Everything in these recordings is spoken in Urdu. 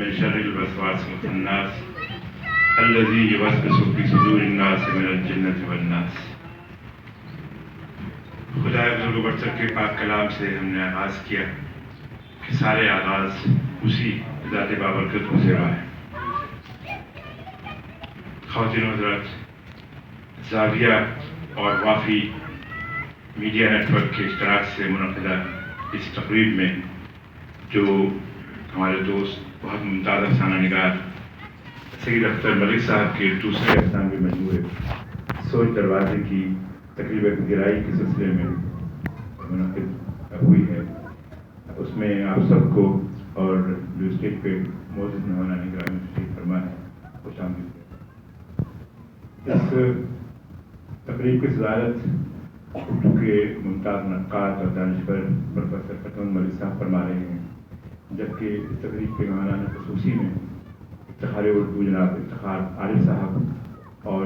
من شر الوسواس الخناس الذي يوسوس في صدور الناس من الجنة والناس۔ خدا بزرگ برتر کے پاک کلام سے ہم نے آغاز کیا کہ سارے آغاز اسی ذات بابرکت سے رہا ہے۔ خواتین و حضرات، زاویہ اور وافی میڈیا نیٹ ورک کے اشتراک سے منعقدہ اس تقریب میں جو ہمارے دوست بہت ممتاز افسانہ نگار سید اختر ملک صاحب کے دوسرے افسانوی مجموعے سوچ دروازے کی تقریب گرائی کے سلسلے میں منعقد ہوئی ہے، اس میں آپ سب کو اور جو اسٹیج پہ موجود مہمانان گرامی تشریف فرما ہے خوش آمدید۔ اس تقریب کی صدارت اردو کے ممتاز نقاد اور دانشور پروفیسر فتح ملک صاحب فرما رہے ہیں، جبکہ اس تقریب کے مہمانان خصوصی میں افتخار اردو جناب افتخار عارف صاحب اور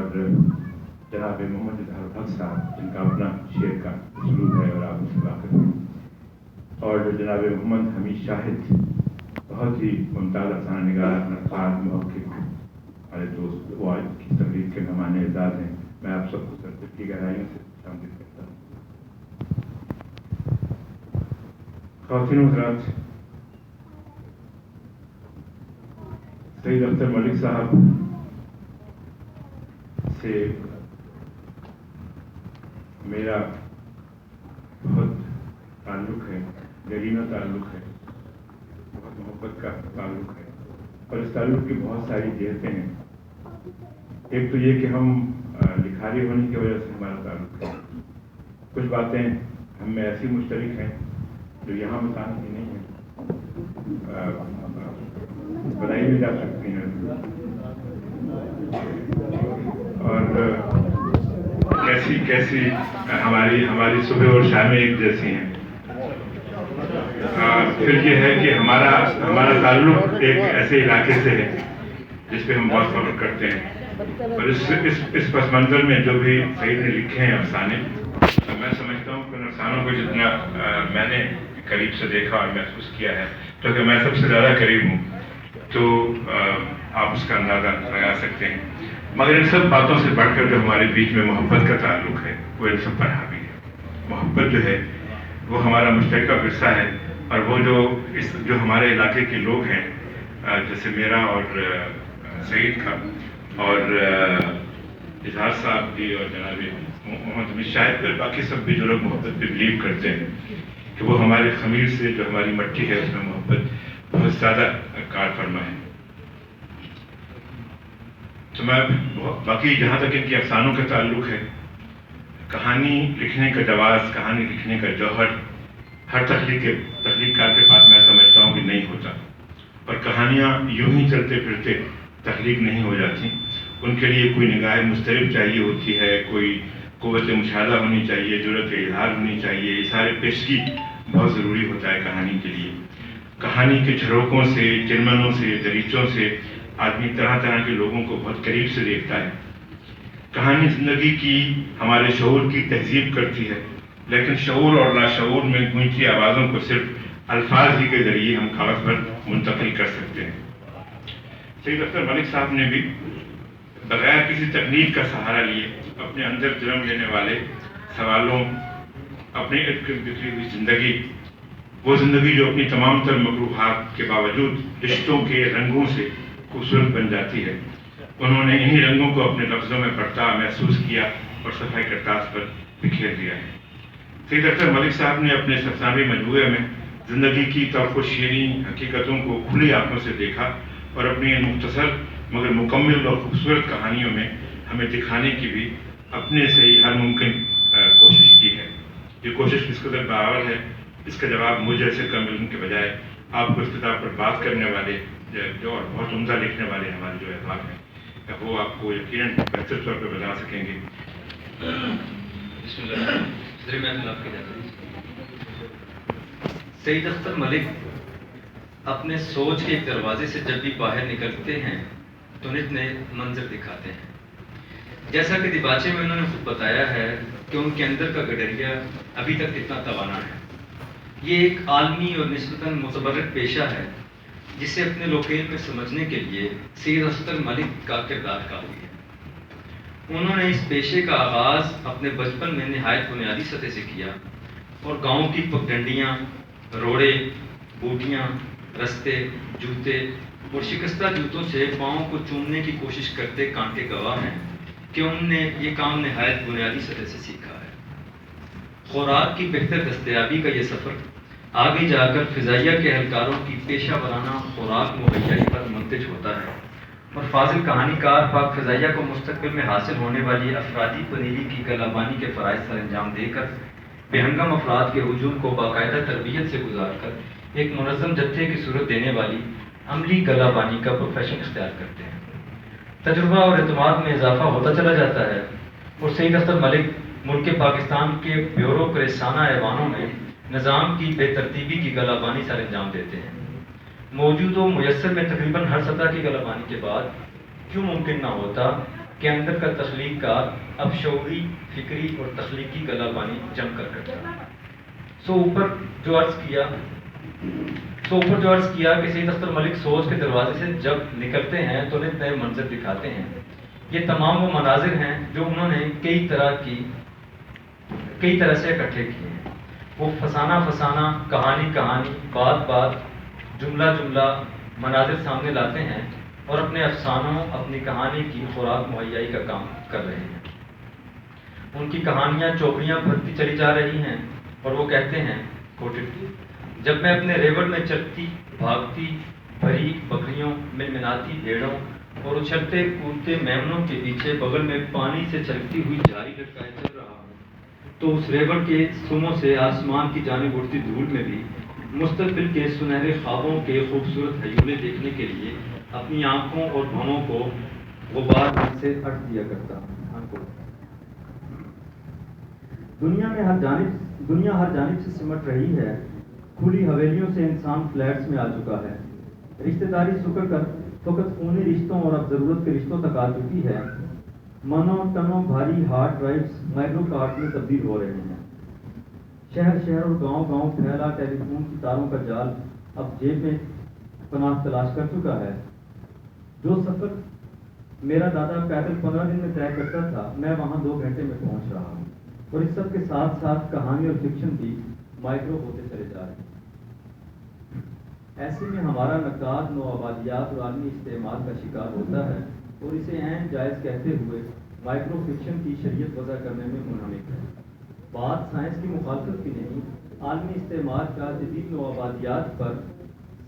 جناب محمد اظہار الحق صاحب، جن کا اپنا شعر کا اسلوب ہے اور آپ اس سے واقف ہیں، اور جناب محمد حمید شاہد، بہت ہی ممتاز افسانہ نگار، نقاد، محقق، ہمارے دوست وہ آج کی تقریب کے مہمان اعزاز ہیں۔ میں آپ سب کو سرزد کی گہرائیوں سے خوش آمدید کرتا ہوں۔ خواتین و حضرات، سید اختر ملک صاحب سے میرا بہت تعلق ہے، دیرینہ تعلق ہے، بہت محبت کا تعلق ہے، اور اس تعلق کی بہت ساری جہتیں ہیں۔ ایک تو یہ کہ ہم لکھاری ہونے کی وجہ سے ہمارا تعلق ہے، کچھ باتیں ہم میں ایسی مشترک ہیں جو یہاں بتانے کی نہیں ہیں، بتائی بھی جا سکتی ہیں، اور کیسی ہماری صبح اور شامیں ایک جیسی ہیں۔ پھر یہ ہے کہ ہمارا تعلق ایک ایسے علاقے سے ہے جس پہ ہم بہت فخر کرتے ہیں، اور اس پس منظر میں جو بھی سعید نے لکھے ہیں افسانے، میں سمجھتا ہوں کہ ان افسانوں کو جتنا میں نے قریب سے دیکھا اور محسوس کیا ہے، کیونکہ میں سب سے زیادہ قریب ہوں، تو آپ اس کا اندازہ لگا سکتے ہیں۔ مگر ان سب باتوں سے بڑھ کر جو ہمارے بیچ میں محبت کا تعلق ہے وہ ان سب پر حاوی ہے۔ محبت جو ہے وہ ہمارا مشترکہ ورثہ ہے، اور وہ جو ہمارے علاقے کے لوگ ہیں، جیسے میرا اور سعید کا اور اظہار صاحب بھی اور جناب محمد حمید شاہد پر، باقی سب بھی جو لوگ محبت پہ بلیو کرتے ہیں کہ وہ ہمارے خمیر سے جو ہماری مٹی ہے اس میں محبت بہت زیادہ کار فرما ہے۔ تو میں باقی جہاں تک ان کے افسانوں کا تعلق ہے، کہانی لکھنے کا جواز، کہانی لکھنے کا جوہر ہر تخلیق کار کے پاس میں سمجھتا ہوں کہ نہیں ہوتا، اور کہانیاں یوں ہی چلتے پھرتے تخلیق نہیں ہو جاتی، ان کے لیے کوئی نگاہ مسترب چاہیے ہوتی ہے، کوئی قوت مشاہدہ ہونی چاہیے، جرأت اظہار ہونی چاہیے، یہ سارے پیشگی بہت ضروری ہوتا ہے کہانی کے لیے۔ کہانی کے جھروکوں سے، چرمنوں سے، دریچوں سے آدمی طرح طرح کے لوگوں کو بہت قریب سے دیکھتا ہے۔ کہانی زندگی کی، ہمارے شعور کی تہذیب کرتی ہے، لیکن شعور اور لاشعور میں گونجتی آوازوں کو صرف الفاظ ہی کے ذریعے ہم کاغذ پر منتقل کر سکتے ہیں۔ سید اختر ملک صاحب نے بھی بغیر کسی تکنیک کا سہارا لیے اپنے اندر جنم لینے والے سوالوں، اپنے ارد گرد بکھری ہوئی زندگی، وہ زندگی جو اپنی تمام تر مکروہات کے باوجود رشتوں کے رنگوں سے خوبصورت بن جاتی ہے، انہوں نے انہی رنگوں کو اپنے لفظوں میں پڑھتا، محسوس کیا اور صفحۂ کرتاس پر بکھیر دیا ہے۔ سید اختر ملک صاحب نے اپنے افسانوی مجموعے میں زندگی کی تلخ و شیریں حقیقتوں کو کھلی آنکھوں سے دیکھا، اور اپنی ان مختصر مگر مکمل اور خوبصورت کہانیوں میں ہمیں دکھانے کی بھی اپنے سے ہی ہر ممکن کوشش کی ہے۔ یہ کوشش کس قدر باور ہے، اس کا جواب مجھ جیسے کم علم کے بجائے آپ کو اس کتاب پر بات کرنے والے جو اور بہت عمدہ لکھنے والے ہمارے جو احباب ہیں، وہ آپ کو یقیناً بہتر طور پہ بتا سکیں گے۔ بسم اللہ۔ سید اختر ملک اپنے سوچ کے ایک دروازے سے جب بھی باہر نکلتے ہیں تو نت نئے منظر دکھاتے ہیں۔ جیسا کہ دیباچے میں انہوں نے خود بتایا ہے کہ ان کے اندر کا گڈریا ابھی تک اتنا توانا ہے، یہ ایک عالمی اور نسبتاً متبرک پیشہ ہے جسے اپنے لوکیل میں سمجھنے کے لیے سید اختر ملک کا کردار کافی ہے۔ انہوں نے اس پیشے کا آغاز اپنے بچپن میں نہایت بنیادی سطح سے کیا اور گاؤں کی پگڈنڈیاں، روڑے، بوٹیاں، رستے، جوتے اور شکستہ جوتوں سے پاؤں کو چومنے کی کوشش کرتے کانٹے گواہ ہیں کہ انہوں نے یہ کام نہایت بنیادی سطح سے سیکھا ہے۔ خوراک کی بہتر دستیابی کا یہ سفر آگے جا کر فضائیہ کے اہلکاروں کی پیشہ ورانہ خوراک مہیائی پر منتج ہوتا ہے اور فاضل کہانی کار پاک فضائیہ کو مستقبل میں حاصل ہونے والی افرادی پنیری کی گلابانی کے فرائض سر انجام دے کر بے ہنگم افراد کے ہجوم کو باقاعدہ تربیت سے گزار کر ایک منظم جتھے کی صورت دینے والی عملی گلابانی کا پروفیشن اختیار کرتے ہیں۔ تجربہ اور اعتماد میں اضافہ ہوتا چلا جاتا ہے اور سید اختر ملک ملک پاکستان کے بیوروکریسانہ ایوانوں میں نظام کی بے ترتیبی کی گلابانی سر انجام دیتے ہیں۔ موجود و میسر میں تقریباً ہر سطح کی گلابانی کے بعد کیوں ممکن نہ ہوتا کہ اندر کا تخلیق کار اب شعوری، فکری اور تخلیقی گلابانی جم کر کرتا۔ اوپر جو عرض کیا کہ سید اختر ملک سوچ کے دروازے سے جب نکلتے ہیں تو نئے منظر دکھاتے ہیں۔ یہ تمام وہ مناظر ہیں جو انہوں نے کئی طرح سے اکٹھے کیے ہیں۔ وہ فسانہ کہانی بات جملہ مناظر سامنے لاتے ہیں اور اپنے افسانوں، اپنی کہانی کی خوراک مہیائی کا کام کر رہے ہیں۔ ان کی کہانیاں چوکڑیاں بھرتی چلی جا رہی ہیں اور وہ کہتے ہیں جب میں اپنے ریوڑ میں چلتی بھاگتی بھری بکریوں، منمناتی بھیڑوں اور اچھلتے کودتے میمنوں کے پیچھے بغل میں پانی سے چھلکتی ہوئی جھاری لٹکائے چل رہا ہوں تو اس ریوڑ کے سموں سے آسمان کی جانب اڑتی دھول میں بھی مستقبل کے سنہرے خوابوں کے خوبصورت ہیولے دیکھنے کے لیے اپنی آنکھوں اور بھووں کو غبار سے ہٹ دیا کرتا ہوں۔ دنیا ہر جانب سے سمٹ رہی ہے، کھلی حویلیوں سے انسان فلیٹس میں آ چکا ہے، رشتہ داری سکڑ کر فقط خونی رشتوں اور اب ضرورت کے رشتوں تک آ چکی ہے۔ منوں ٹنوں بھاری ہارڈ ڈرائیوز مائکرو کارڈ میں تبدیل ہو رہے ہیں۔ شہر اور گاؤں پھیلا ٹیلی فون کی تاروں کا جال اب جیب میں پناہ تلاش کر چکا ہے۔ جو سفر میرا دادا پیدل 15 دن میں طے کرتا تھا، میں وہاں 2 گھنٹے میں پہنچ رہا ہوں، اور اس سب کے ساتھ ساتھ کہانی اور فکشن بھی مائکرو ہوتے چلے جا رہے ہیں۔ ایسے میں ہمارا نقاد نوآبادیات اور عالمی استعمال کا شکار ہوتا ہے اور اسے عین جائز کہتے ہوئے مائکرو فکشن کی شریعت وضع کرنے میں منہمک ہے۔ بات سائنس کی مخالفت کی نہیں، عالمی استعمال کا جدید نوآبادیات پر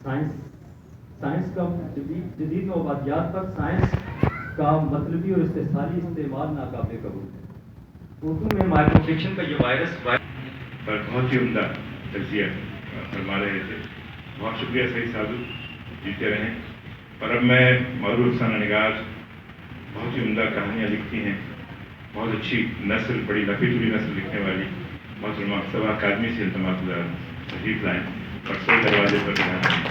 سائنس کا مطلبی اور استحصالی استعمال ناقابل قبول ہے۔ اردو میں مائکرو فکشن کا یہ وائرس پر بہت ہی عمدہ تجزیہ فرما رہے تھے۔ بہت شکریہ سعید سادو، جیتے رہیں۔ پر اب میں معروف افسانہ نگار، بہت ہی عمدہ کہانیاں لکھتی ہیں، بہت اچھی نسل، بڑی لفی چڑی نسل لکھنے والی محترمہ صبا اکادمی سے التماس گزار تشریف لائیں اور سو دروازے پر جانا۔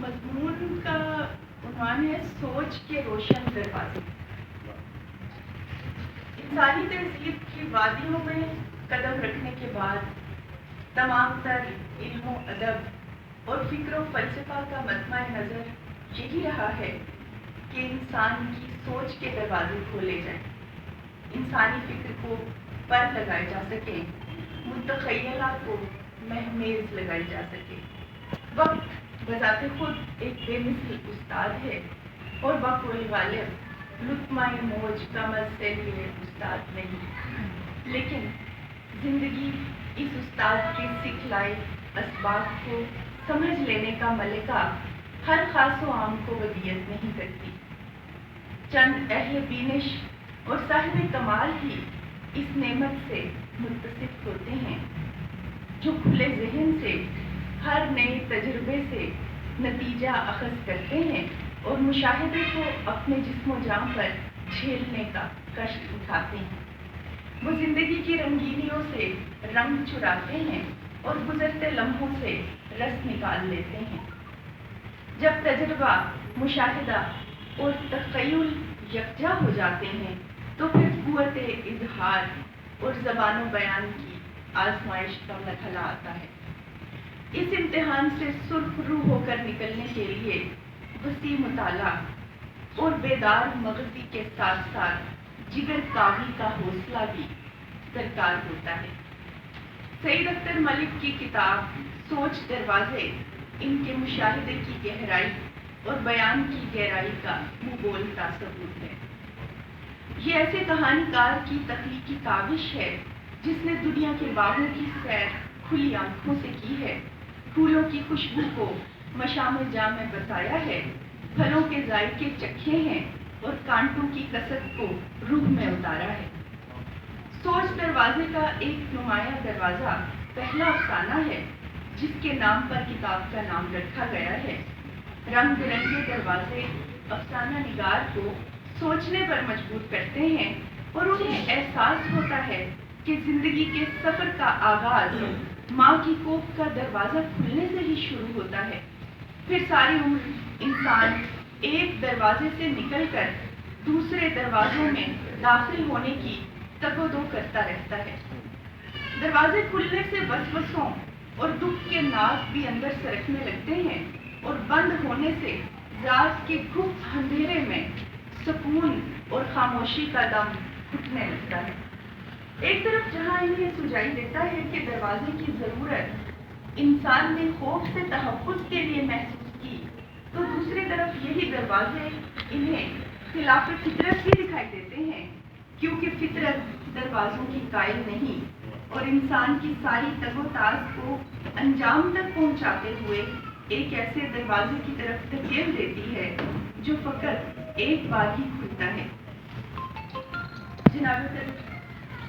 مضمون کا عنوان ہے سوچ کے روشن دروازے۔ انسانی تہذیب کی وادیوں میں قدم رکھنے کے بعد تمام تر علم و ادب اور فکر و فلسفہ کا مجمع نظر یہی رہا ہے کہ انسان کی سوچ کے دروازے کھولے جائیں، انسانی فکر کو پر لگائے جا سکیں، متخیلات کو مہمیز لگائی جا سکے۔ وقت بذات خود ایک بے مثل استاد ہے اور بقول غالب لطمۂ موج کمر سے لیے استاد نہیں، لیکن زندگی اس استاد کے سکھلائے اسباب کو سمجھ لینے کا ملکہ ہر خاص و عام کو ودیت نہیں کرتی۔ چند اہل بینش اور صاحب کمال ہی اس نعمت سے متصف ہوتے ہیں، جو کھلے ذہن سے ہر نئے تجربے سے نتیجہ اخذ کرتے ہیں اور مشاہدے کو اپنے جسم و جان پر جھیلنے کا کشٹ اٹھاتے ہیں۔ وہ زندگی کی رنگینیوں سے رنگ چراتے ہیں اور گزرتے لمحوں سے رس نکال لیتے ہیں۔ جب تجربہ، مشاہدہ اور تخیل یکجا ہو جاتے ہیں تو پھر قوت اظہار اور زبان و بیان کی آزمائش کا مرحلہ آتا ہے۔ اس امتحان سے سرخ رو ہو کر نکلنے کے لیے وسیع مطالعہ اور بیدار مغزی کے ساتھ ساتھ جگر کاوی کا حوصلہ بھی درکار ہوتا ہے۔ سعید اختر ملک کی کتاب سوچ دروازے ان کے مشاہدے کی گہرائی اور بیان کی گہرائی کا منہ بولتا ثبوت ہے۔ یہ ایسے کہانی کار کی تخلیقی کاوش ہے جس نے دنیا کے باغوں کی سیر کھلی آنکھوں سے کی ہے، پھولوں کی خوشبو کو مشام جام میں بتایا ہے، پھلوں کے ذائقے چکھے ہیں اور کانٹوں کی کثرت کو روح میں اتارا ہے۔ سوچ دروازے کا ایک نمایاں دروازہ پہلا افسانہ ہے جس کے نام پر کتاب کا نام رکھا گیا ہے۔ رنگ برنگے دروازے افسانہ نگار کو سوچنے پر مجبور کرتے ہیں اور انہیں احساس ہوتا ہے کہ زندگی کے سفر کا آغاز ماں کی کوکھ کا دروازہ کھلنے سے ہی شروع ہوتا ہے، پھر ساری عمر انسان ایک دروازے سے نکل کر دوسرے دروازوں میں داخل ہونے کی تگ و دو کرتا رہتا ہے۔ دروازے کھلنے سے وسوسوں اور دکھ کے ناز بھی اندر سرکنے لگتے ہیں اور بند ہونے سے رات کے گپت اندھیرے میں سکون اور خاموشی کا دم گھٹنے لگتا ہے۔ ایک طرف جہاں انہیں سجائی دیتا ہے کہ دروازے کی ضرورت انسان نے خوف سے تحفظ کے لیے محسوس کی، تو دوسری طرف یہی دروازے انہیں خلاف فطرت بھی دکھائی دیتے ہیں، کیونکہ فطرت دروازوں کی قائل نہیں اور انسان کی ساری تگ و تاز کو انجام تک پہنچاتے ہوئے ایک ایسے دروازے کی طرف دھکیل دیتی ہے جو فقط ایک بار ہی کھلتا ہے۔ جناب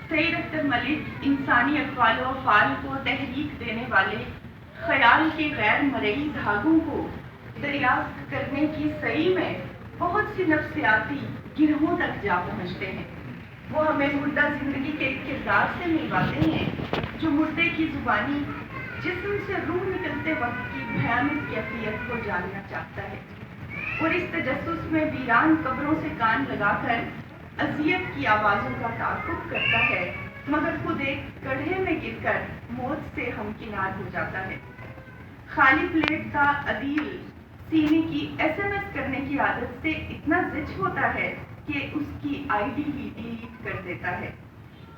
سعید اختر ملک انسانی اقوال و افعال کو تحریک دینے والے خیال کے غیر مرئی دھاگوں کو دریافت کرنے کی سعی میں بہت سی نفسیاتی گرہوں تک جا پہنچتے ہیں۔ وہ ہمیں مردہ زندگی کے ایک کردار سے ملواتے ہیں جو مردے کی زبانی جسم سے روح نکلتے وقت کی بھیانک کیفیت کو جاننا چاہتا ہے، اور اس تجسس میں ویران قبروں سے کان لگا کر اذیت کی آوازوں کا تعاقب کرتا ہے، مگر خود ایک گڑھے میں گر کر موت سے ہمکنار ہو جاتا ہے۔ خالی پلیٹ کا عدیل سینے کی SMS کرنے کی عادت سے اتنا زچ ہوتا ہے کہ اس کی ID ہی ڈیلیٹ کر دیتا ہے۔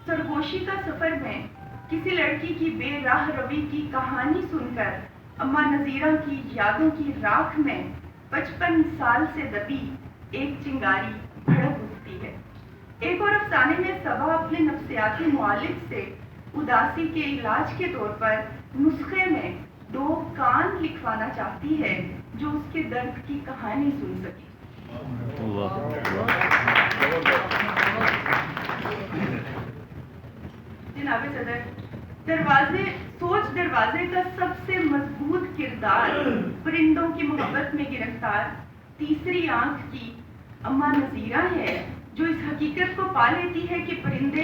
سرگوشی کا سفر میں کسی لڑکی کی بے راہ روی کی کہانی سن کر اماں نذیرہ کی یادوں کی راکھ میں 55 سال سے دبی ایک چنگاری بھڑک اٹھتی ہے۔ ایک اور افسانے میں صبا اپنے نفسیاتی معالج سے اداسی کے علاج کے طور پر نسخے میں 2 کان لکھوانا چاہتی ہے جو اس کے درد کی کہانی سن سکے۔ جناب صدر، سوچ دروازے کا سب سے مضبوط کردار پرندوں کی محبت میں گرفتار تیسری آنکھ کی اماں نذیرہ ہے، جو اس حقیقت کو پا لیتی ہے کہ پرندے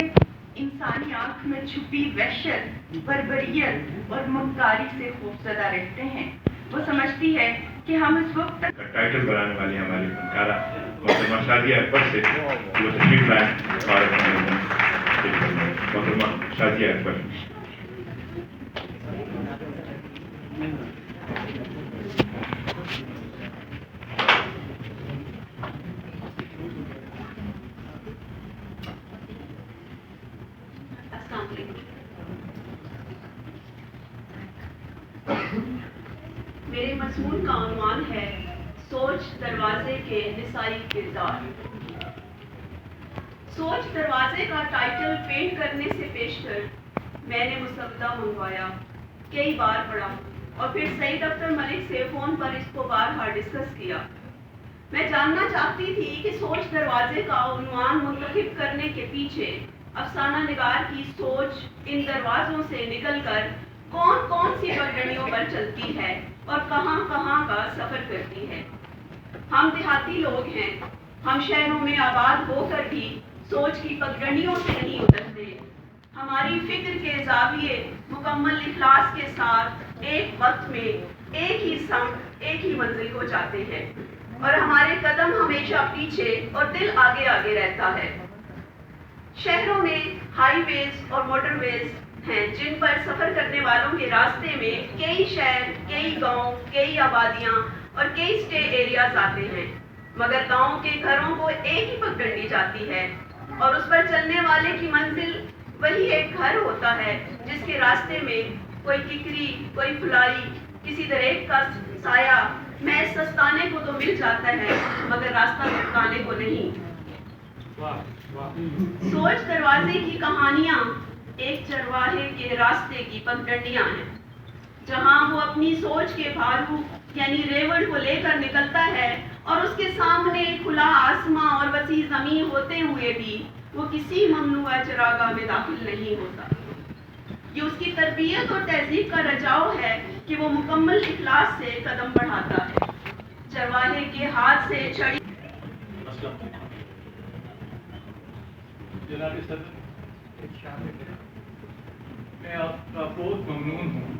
انسانی آنکھ میں چھپی وحشت، بربریت اور مکاری سے خوفزدہ رہتے ہیں۔ وہ سمجھتی ہے کہ ہم اس وقت تک ٹائٹل بنانے والی ہماری فنکارہ محترمہ شادیہ اکبر سے وہ تشریف لائیں اور محترمہ شادیہ اکبر۔ میرے مضمون کا عنوان ہے سوچ دروازے کے نسائی کردار۔ سوچ دروازے کا ٹائٹل پینٹ کرنے سے پیش کر میں نے مسودہ منگوایا، کئی بار پڑھا اور پھر سعید اختر ملک سے فون پر اس کو بارہا ڈسکس کیا۔ میں جاننا چاہتی تھی کہ سوچ دروازے کا عنوان منتخب کرنے کے پیچھے افسانہ نگار کی سوچ ان دروازوں سے نکل کر کون کون سی پگڑیوں پر چلتی ہے اور کہاں کہاں کا سفر کرتی ہے۔ ہم دیہاتی لوگ ہیں، ہم شہروں میں آباد ہو کر بھی سوچ کی پگڈنڈیوں سے نہیں اترتے. ہماری فکر کے زاویے مکمل اخلاص کے ساتھ ایک وقت میں ایک ہی سمت ایک ہی منزل کو جاتے ہیں اور ہمارے قدم ہمیشہ پیچھے اور دل آگے آگے رہتا ہے. شہروں میں ہائی ویز اور موٹر ویز ہیں جن پر سفر کرنے والوں کے راستے میں کئی شہر، کئی گاؤں، کئی آبادیاں اور کئی اسٹے ایریاز آتے ہیں، مگر گاؤں کے گھروں کو ایک ہی پگڈنڈی جاتی ہے اور اس پر چلنے والے کی منزل وہی ایک گھر ہوتا ہے جس کے راستے میں کوئی ککری، کوئی پھلائی، کسی درخت کا سایہ محض سستانے کو تو مل جاتا ہے مگر راستہ بتانے کو نہیں. سوچ دروازے کی کہانیاں ایک چرواہے کے راستے کی پگڈنڈیاں ہیں. جہاں وہ اپنی سوچ کے بھالو یعنی ریوڑ کو لے کر نکلتا ہے اور اس کے سامنے کھلا آسماں اور وسیع زمین ہوتے ہوئے بھی وہ کسی ممنوعہ چراگاہ میں داخل نہیں ہوتا. یہ اس کی تربیت اور تہذیب کا رجاؤ ہے کہ وہ مکمل اخلاص سے قدم بڑھاتا ہے. چرواہے کے ہاتھ سے چھڑی جناب صدر، میں آپ کا بہت ممنون ہوں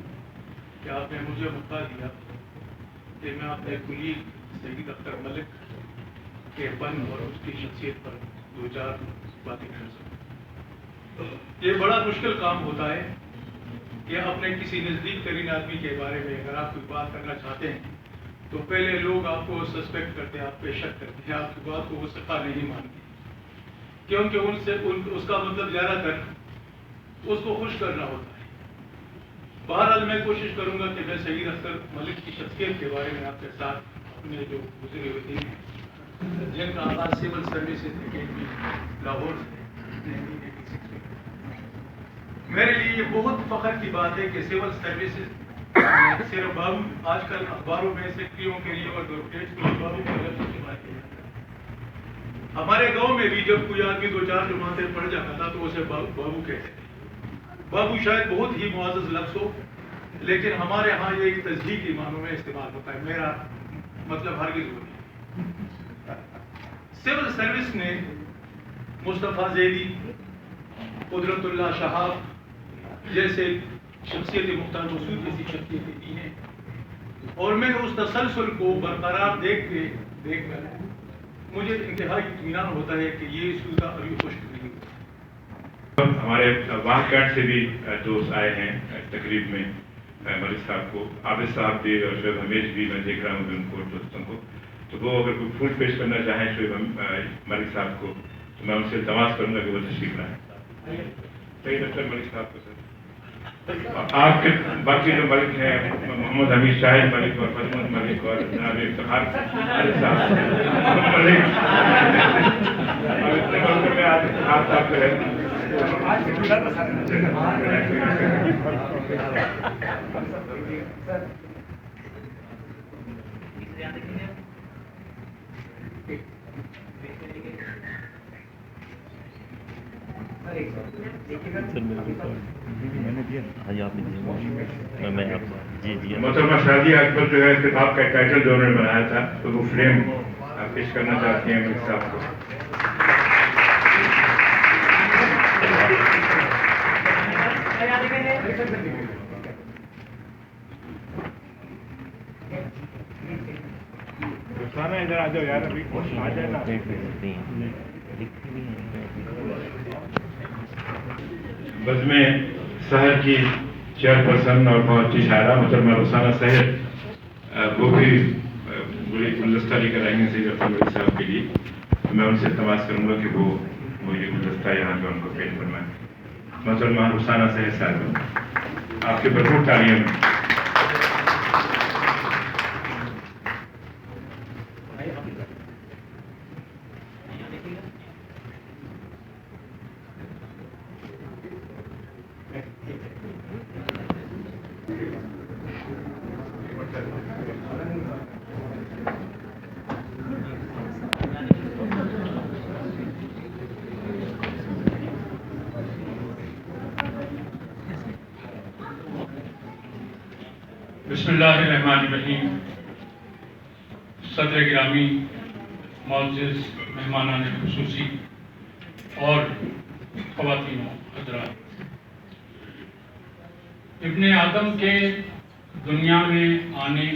کہ آپ نے مجھے موقع دیا کہ میں اپنے کلیگ سید اختر ملک کے فن اور اس کی شخصیت پر دو چار باتیں کر سکوں. یہ بڑا مشکل کام ہوتا ہے کہ اپنے کسی نزدیک ترین آدمی کے بارے میں اگر آپ کوئی بات کرنا چاہتے ہیں تو پہلے لوگ آپ کو سسپیکٹ کرتے ہیں، آپ پہ شک کرتے ہیں، آپ کی بات کو وہ صفا نہیں مانتے، کیونکہ اس کا مطلب زیادہ تر اس کو خوش کرنا ہوتا ہے. بہرحال میں کوشش کروں گا کہ میں سید اختر ملک کی شخصیت کے بارے میں آپ کے ساتھ اپنے جو گزرے ہوئے دن جن کا آغاز سول سروسز اکیڈمی لاہور سے 1986 میں. میرے لیے یہ بہت فخر کی بات ہے کہ سول سروسز صرف آج کل اخباروں میں سیکٹریوں کے لیے اور ڈاکٹریٹ کے بابو کا لفظ استعمال کیا جاتا ہے. ہمارے گاؤں میں بھی جب کوئی آدمی دو چار جماعتیں پڑھ جاتا تھا تو اسے بابو کہتے تھے. بابو شاید بہت ہی معزز لفظ ہو لیکن ہمارے ہاں یہ ایک تذہیقی معنوں میں استعمال ہوتا ہے، میرا مطلب ہرگز وہ نہیں. سول سروس نے مصطفیٰ زیدی، قدرت اللہ شہاب جیسے شخصیت مختار مسعود جیسی شخصیتیں دی ہیں اور میں اس تسلسل کو برقرار دیکھ کر مجھے انتہائی اطمینان ہوتا ہے کہ یہ سودہ ابھی خشک نہیں ہوتا. ہمارے واہ کاٹ سے بھی دوست آئے ہیں تقریب میں، ملک صاحب کو، عابد صاحب بھی اور شعیب حمید بھی میں دیکھ رہا ہوں ان کو دوستوں کو. تو وہ اگر کوئی پھول پیش کرنا چاہیں شعیب ملک صاحب کو تو میں ان سے التماس کروں گا کہ وہ تشریف لائیں. سید اختر ملک صاحب کو سر، آپ کے باقی جو ملک ہیں محمد حمید شاہد ملک اور فضمت ملک اور جناب افتخار عارف صاحب ملک اور اتنے ملکوں میں آپ صاحب جو ہے محترمہ شادیہ اکبر جو ہے کتاب کا ٹائٹل جو انہوں نے بنایا تھا تو وہ فریم پیش کرنا چاہتی ہیں ملک صاحب کو. ادھر آ جاؤ یار، ابھی آ جائے نا. بزم سحر کی چیئر پرسن اور بہت اچھی شاعرہ محترمہ رخسانہ سحر وہ بھی بڑی گلدستہ لے کر آئیں گے سید اختر ملک صاحب کے لیے. میں ان سے تماس کروں گا کہ وہ یہ گلدستہ یہاں پہ ان کو پیش فرمائیں. محترمہ رخسانہ سحر صاحب، آپ کے بھرپور تعلیم. بسم اللہ الرحمن الرحیم. صدر گرامی، معزز مہمانان خصوصی، اور خواتین و حضرات، ابن آدم کے دنیا میں آنے،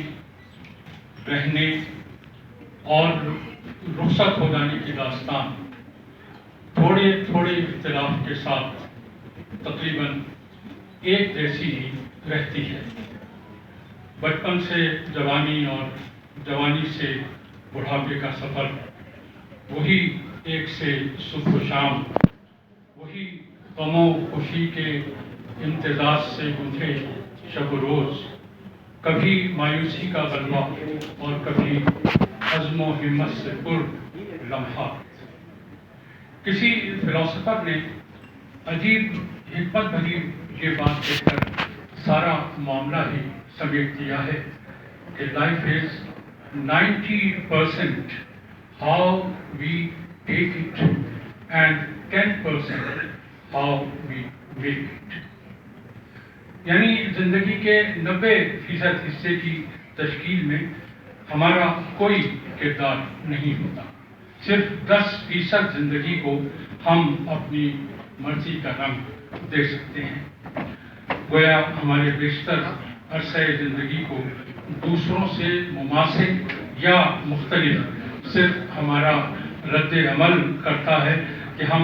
رہنے اور رخصت ہو جانے کی داستان تھوڑے تھوڑے اختلاف کے ساتھ تقریباً ایک جیسی ہی رہتی ہے۔ بچپن سے جوانی اور جوانی سے بڑھاپے کا سفر، وہی ایک سے صبح و شام، وہی غم و خوشی کے امتزاج سے گونجے شب و روز، کبھی مایوسی کا غلبہ اور کبھی عزم و ہمت سے پر لمحات۔ کسی فلاسفر نے عجیب حکمت بھری یہ بات کہہ کر سارا معاملہ ہی سمیٹ دیا ہے کہ life is 90% how we take it and 10% how we make it۔ یعنی زندگی کے 90% حصے کی تشکیل میں ہمارا کوئی کردار نہیں ہوتا، صرف 10% زندگی کو ہم اپنی مرضی کا رنگ دے سکتے ہیں۔ گویا ہمارے بیشتر عرصہ زندگی کو دوسروں سے مماثل یا مختلف صرف ہمارا رد عمل کرتا ہے کہ ہم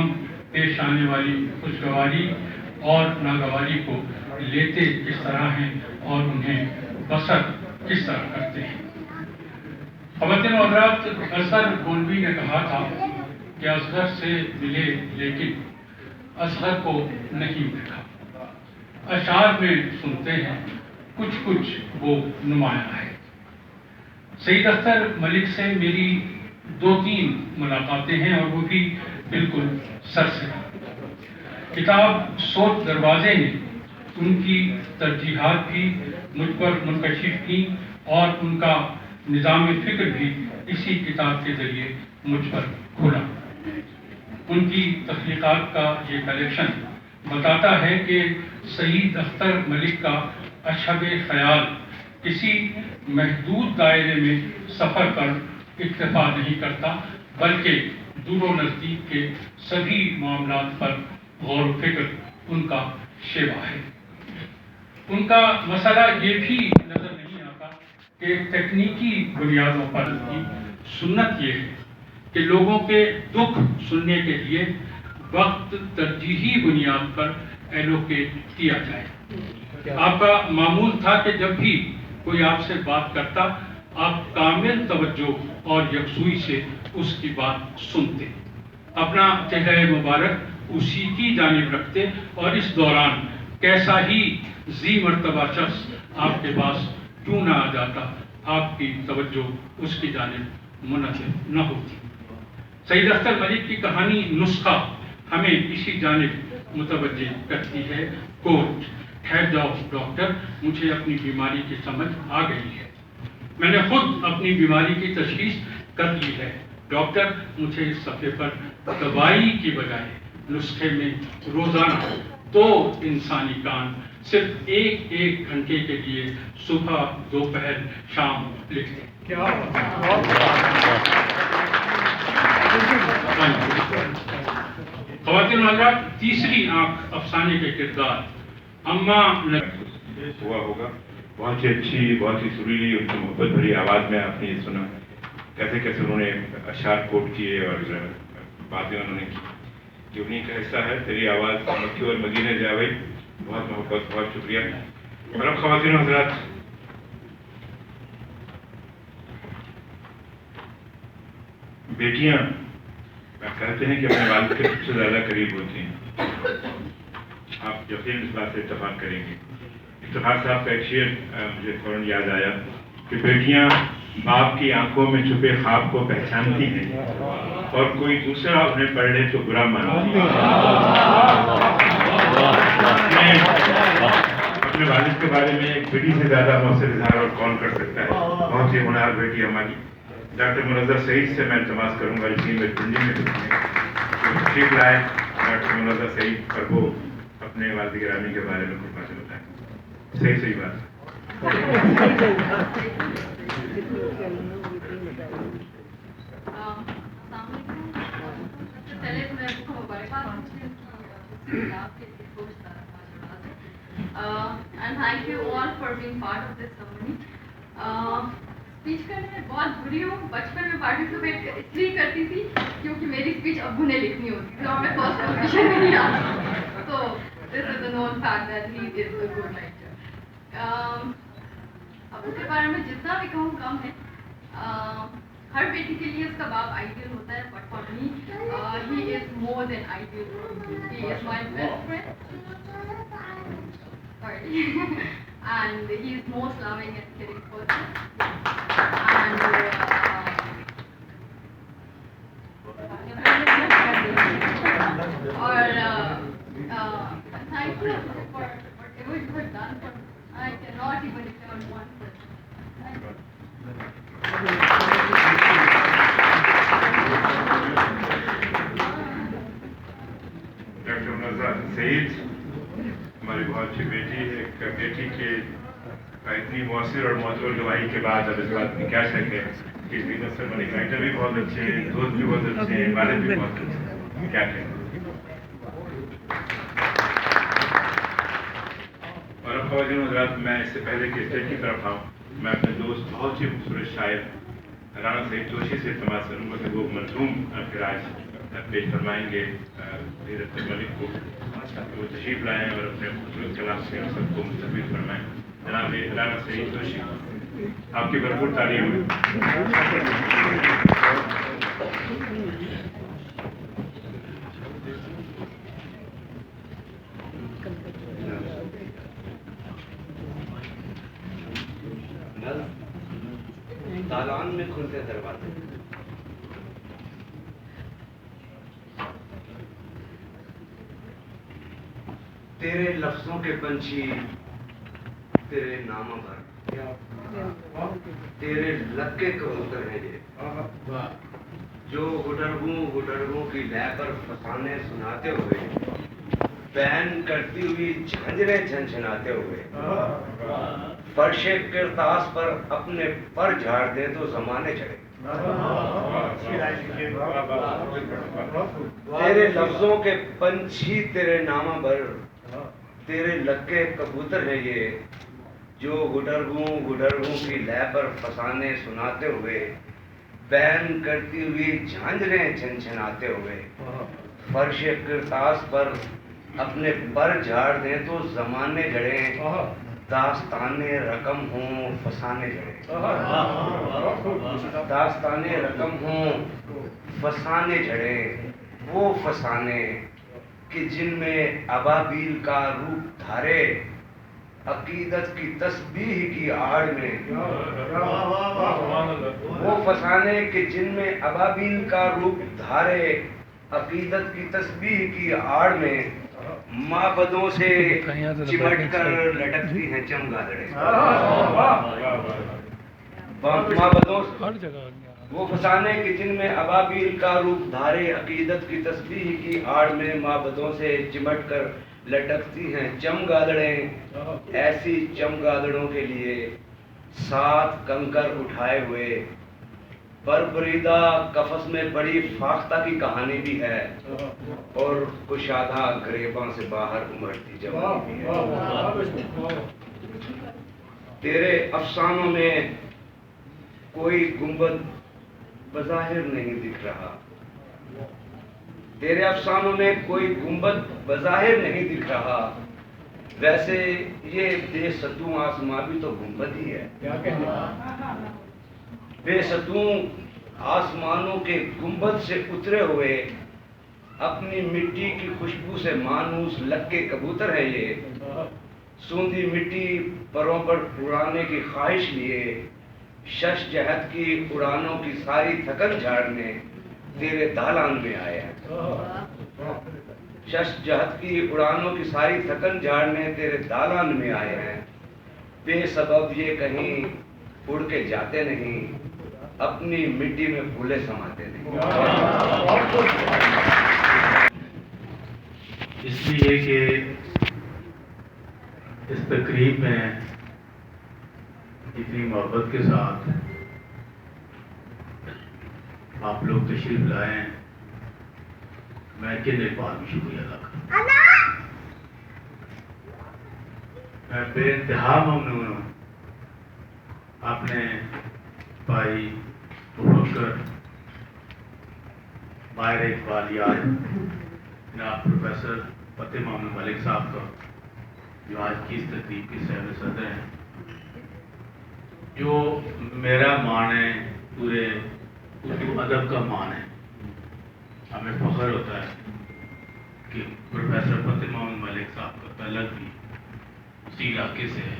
پیش آنے والی خوشگواری اور ناگواری کو لیتے کس طرح ہیں اور انہیں بسر کس طرح کرتے ہیں۔ خواتین و حضرات، اصغر گولوی نے کہا تھا کہ اصغر سے ملے لیکن اصغر کو نہیں دیکھا۔ اشعار میں سنتے ہیں کچھ کچھ وہ نمایاں ہے۔ سعید اختر ملک سے میری 2-3 ملاقاتیں ہیں اور وہ بھی بالکل سر سے۔ کتاب سوچ دروازے نے ان کی ترجیحات بھی مجھ پر منکشف کی اور ان کا نظام فکر بھی اسی کتاب کے ذریعے مجھ پر کھلا۔ ان کی تخلیقات کا یہ کلیکشن بتاتا ہے کہ سعید اختر ملک کا اشہب خیال کسی محدود دائرے میں سفر پر اکتفا نہیں کرتا، بلکہ دور و نزدیک کے سبھی معاملات پر غور و فکر ان کا شیوا ہے۔ ان کا مسئلہ یہ بھی نظر نہیں آتا کہ تکنیکی بنیادوں پر کی سنت یہ ہے کہ لوگوں کے دکھ سننے کے لیے وقت ترجیحی بنیاد پر ایلوکیٹ کیا جائے۔ آپ کا معمول تھا کہ جب بھی کوئی آپ سے بات کرتا، آپ کامل توجہ اور یکسوئی سے اس کی بات سنتے، اپنا چہرہ مبارک اسی کی جانب رکھتے اور اس دوران کیسا ہی ذی مرتبہ شخص آپ کے پاس کیوں نہ آ جاتا، آپ کی توجہ اس کی جانب منحصر نہ ہوتی۔ سعید اختر ملک کی کہانی نسخہ ہمیں اسی جانب متوجہ کرتی ہے۔ کوٹ: ٹھہر جاؤ ڈاکٹر، مجھے اپنی بیماری کی سمجھ آ گئی ہے، میں نے خود اپنی بیماری کی تشخیص کر لی ہے۔ ڈاکٹر، مجھے اس صفحے پر دوائی کی بجائے نسخے میں روزانہ 2 انسانی کان صرف 1 گھنٹے کے لیے صبح، دوپہر، شام لکھ دیں۔ خواتین و حضرات، تیسری آنکھ افسانے کے کردار اما ہوا ہوگا۔ بہت ہی اچھی، بہت ہی سریلی، ان کی محبت بھری آواز میں آپ نے یہ سنا کیسے کیسے انہوں نے اشعار کوٹ کیے اور باتیں انہوں نے کی۔ یہ انہیں کا حصہ ہے۔ تیری آواز مکی اور مدینہ جاوید، بہت محبت، بہت شکریہ۔ اور اب خواتین و حضرات، بیٹیاں کہتے ہیں کہ اپنے والد کے سب سے زیادہ قریب ہوتی ہیں۔ آپ یقین اس بات سے اتفاق کریں گے۔ افتخار صاحب کا ایک شعر مجھے فوراً یاد آیا کہ بیٹیاں باپ کی آنکھوں میں چھپے خواب کو پہچانتی ہیں اور کوئی دوسرا انہیں پڑھ لے تو برا مانتی ہیں۔ اپنے والد کے بارے میں ایک بیٹی سے زیادہ مؤثر اظہار اور کون کر سکتا ہے۔ بہت ہی ہونہار بیٹی ہماری ڈاکٹر منظر سعید سے میں التماس کروں گا اسی میں پنڈی میں تشریف لائے ڈاکٹر منظر سعید اور وہ اپنے والد گرامی کے بارے میں کچھ باتیں بتائیں۔ صحیح بات۔ پہلے میں آپ کو مبارکباد And thank you all for being part of this ceremony. Speech کرنے میں بہت بری ہوں. بچپن میں پارٹیسپیٹ اس لیے کرتی تھی کیونکہ میری اسپیچ ابو نے لکھنی ہوتی تھی اور میں فرسٹ پوزیشن میں نہیں آتی. تو this is a known fact that he is a good writer. ابو کے بارے میں جتنا بھی کہوں کم ہے. ہر بیٹی کے لیے اس کا باپ آئیڈیل ہوتا ہے, but for me he is more then ideal. He is my best friend and he is most loving and caring person. And thank you for whatever you have done for me. I cannot even return one person. Thank you. Doctor نظر سعید ہماری بہت اچھی بیٹی ہے. ایک بیٹی کے اتنی مؤثر اور معتبر گواہی کے بعد اب اس بات میں کیا شک ہے کہ اس بزنس سے منی رائٹر بھی بہت اچھے ہیں, دوست بھی بہت اچھے ہیں, والد بھی بہت اچھے ہیں. کیا کہیں. اور اب خواتین حضرات, میں اس سے پہلے کہ اسٹیج کی طرف آؤں, میں اپنے دوست بہت ہی خوبصورت شاعر رانا سعید جوشی سے التماس کروں گا کہ وہ منظوم پھر آج پیش فرمائیں گے سید اختر ملک کو. وہ تشریف لائیں اور اپنے خوبصورت کلام سے ہم سب کو مستفید فرمائیں. جناب رانا سعید جوشی, آپ کی بھرپور تعلیم. دالان میں کھلتے دروازے, تیرے لفظوں کے پنچھی تیرے نامہ پر, تیرے لکے کبوتر ہیں یہ جو گٹرگوں کی لے پر فسانے سناتے ہوئے, بین کرتی ہوئی جھنجریں جھنجھناتے ہوئے, فرش کرتاس پر اپنے پر جھاڑ دے تو زمانے چڑھے. تیرے لفظوں کے پنچھی تیرے نامہ بر, تیرے لکے کبوتر ہیں یہ جو گٹرگوں کی لے پر فسانے سناتے ہوئے, بین کرتی ہوئی جھنجریں جھنجھناتے ہوئے, فرش کرتاس پر اپنے پر جھاڑ دیں تو زمانے جڑیں, داستانے رقم ہوں فسانے جڑیں. داستانے رقم ہوں فسانے جڑیں, وہ فسانے کہ جن میں ابابیل کا روپ دھارے, عقیدت کی تسبیح کی آڑ میں. وہ فسانے کہ جن میں ابابیل کا روپ دھارے, عقیدت کی تسبیح کی آڑ میں, معبدوں سے چمٹ کر لٹکتی ہیں چمگادڑیں. معبدوں وہ فسانے کہ جن میں ابابیل کا روپ دھارے, عقیدت کی تسبیح کی آڑ میں, معبدوں سے چمٹ کر لٹکتی ہیں چمگادڑیں. ایسی چمگادڑوں کے لیے 7 کنکر اٹھائے ہوئے, پر بریدہ قفس میں بڑی فاختہ کی کہانی بھی ہے, اور کشادہ گریباں سے باہر امڑتی جوانی بھی ہے. تیرے افسانوں میں کوئی گنبد بظاہر نہیں دکھ رہا, تیرے افسانوں میں کوئی گنبد بظاہر نہیں دکھ رہا, ویسے یہ بے ستون آسماں بھی تو گنبد ہی ہے. بے ستون آسمانوں کے گنبد سے اترے ہوئے, اپنی مٹی کی خوشبو سے مانوس لکے کبوتر ہے یہ. سوندھی مٹی پروں پر اڑانے کی خواہش لیے, شش جہت کی اڑانوں کی ساری تھکن جھاڑنے تیرے دالان میں آئے ہیں. شش جہت کی اڑانوں کی ساری تھکن جھاڑنے تیرے دالان میں آئے ہیں. بے سبب یہ کہیں اڑ کے جاتے نہیں, اپنی مٹی میں پھولے سماتے نہیں. اس لیے کہ اس تقریب میں اتنی محبت کے ساتھ آپ لوگ تشریف لائیں, میں کن ایک بات بھی شکریہ ادا کروں. میں بے انتہا ممنون ہوں اپنے بھائی مفکر ماہر اقبالیات جناب پروفیسر فتح محمد ملک صاحب کا، جو آج کی اس تقریب کے صاحب صدر ہیں، جو میرا مان ہے، پورے اردو ادب کا مان ہے۔ ہمیں فخر ہوتا ہے کہ پروفیسر فتح محمد ملک صاحب کا تعلق بھی اسی علاقے سے ہے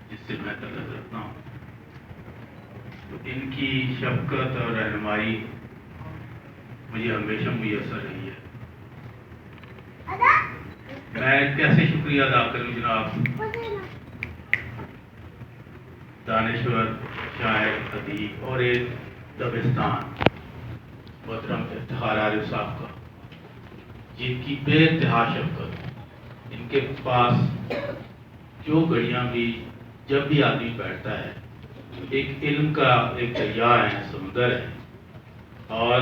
جس سے میں تعلق رکھتا ہوں۔ تو ان کی شفقت اور رہنمائی مجھے ہمیشہ میسر رہی ہے۔ میں کیسے شکریہ ادا کروں جناب دانشور، شاعر، ادیب اور ایک دبستان محترم افتخار عارف صاحب کا، جن کی بے انتہا شفقت، ان کے پاس جو گھڑیاں بھی جب بھی آدمی بیٹھتا ہے ایک علم کا ایک دریا ہے، سمندر ہے، اور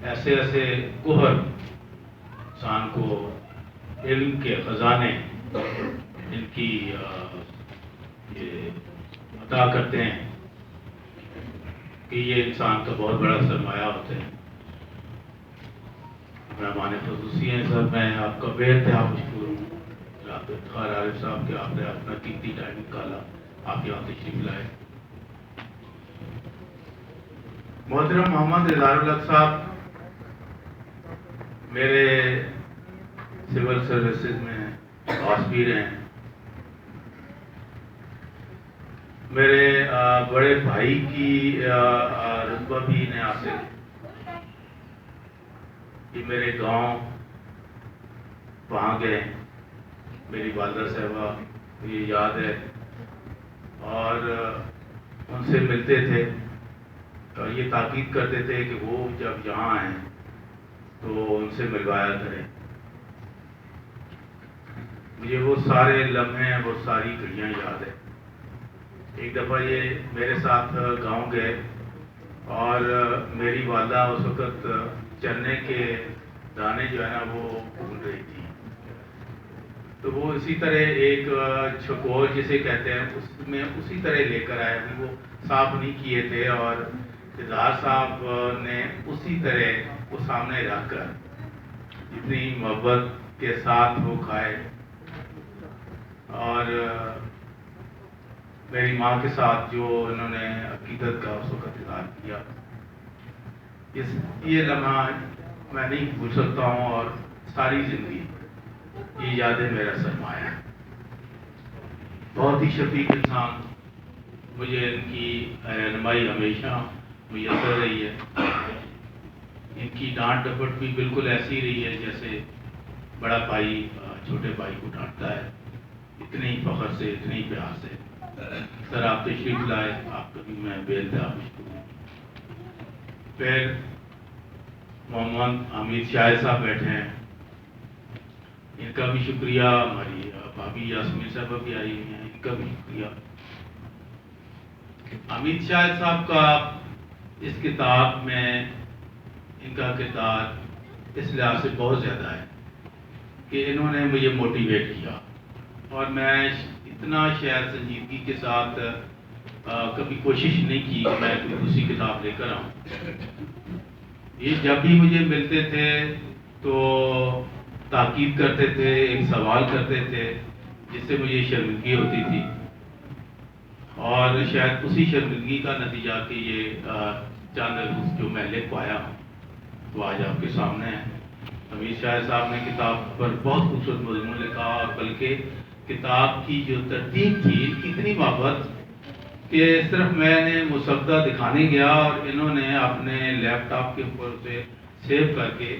ایسے ایسے گوہر انسان کو علم کے خزانے ان کی یہ عطا کرتے ہیں کہ یہ انسان کا بہت بڑا سرمایہ ہوتے ہیں۔ مہمان خصوصی ہیں سر، میں آپ کا بے انتہا مشکور ہوں جناب افتخار عارف صاحب کہ آپ نے اپنا قیمتی ٹائم نکالا، آپ یہاں تشریف لائے۔ محترم محمد اظہار الحق صاحب میرے سول سروسز میں عاصبیر ہیں، میرے بڑے بھائی کی رتبہ بھی انہیں حاصل ہے۔ یہ میرے گاؤں وہاں گئے، میری والدہ صاحبہ یہ یاد ہے، اور ان سے ملتے تھے اور یہ تاکید کرتے تھے کہ وہ جب یہاں آئیں تو ان سے ملوایا کریں۔ مجھے وہ سارے لمحے، وہ ساری گھڑیاں یاد ہیں۔ ایک دفعہ یہ میرے ساتھ گاؤں گئے اور میری والدہ اس وقت چنے کے دانے جو ہے نا وہ بھون رہی تھی، تو وہ اسی طرح ایک چھکور جسے کہتے ہیں اس میں اسی طرح لے کر آئے، وہ صاف نہیں کیے تھے، اور اظہار صاحب نے اسی طرح وہ سامنے رکھ کر اتنی محبت کے ساتھ وہ کھائے، اور میری ماں کے ساتھ جو انہوں نے عقیدت کا اس وقت اظہار کیا، یہ لمحہ میں نہیں بھول سکتا ہوں، اور ساری زندگی یہ یادیں میرا سرمایہ ہے۔ بہت ہی شفیق انسان، مجھے ان کی رہنمائی ہمیشہ میسر رہی ہے۔ ان کی ڈانٹ ڈپٹ بھی بالکل ایسی رہی ہے جیسے بڑا بھائی چھوٹے بھائی کو ڈانٹتا ہے، اتنے ہی فخر سے، اتنے ہی پیار سے۔ سر آپ تشریف لائے، آپ کا بھی میں بے انتہا مشکور ہوں۔ پھر محمد حمید شاہ صاحب بیٹھے ہیں، ان کا بھی شکریہ، ہماری بھابھی یاسمین صاحبہ بھی آئی ہوئی ہیں، ان کا بھی شکریہ۔ حمید شاہ صاحب کا اس کتاب میں ان کا کردار اس لحاظ سے بہت زیادہ ہے کہ انہوں نے مجھے موٹیویٹ کیا، اور میں اتنا شاید سنجیدگی کے ساتھ کبھی کوشش نہیں کی کہ میں کوئی دوسری کتاب لے کر آؤں۔ یہ جب بھی مجھے ملتے تھے تو تاکید کرتے تھے، ایک سوال کرتے تھے جس سے مجھے شرمندگی ہوتی تھی، اور شاید اسی شرمندگی کا نتیجہ کہ یہ چند روز جو میں لکھ پایا ہوں وہ آج آپ کے سامنے ہے۔ حمید شاہ صاحب نے کتاب پر بہت خوبصورت مضمون لکھا، اور بلکہ کتاب کی جو ترتیب تھی اتنی محبت کہ صرف میں نے مسودہ دکھانے گیا اور انہوں نے اپنے لیپ ٹاپ کے اوپر اسے سیو کر کے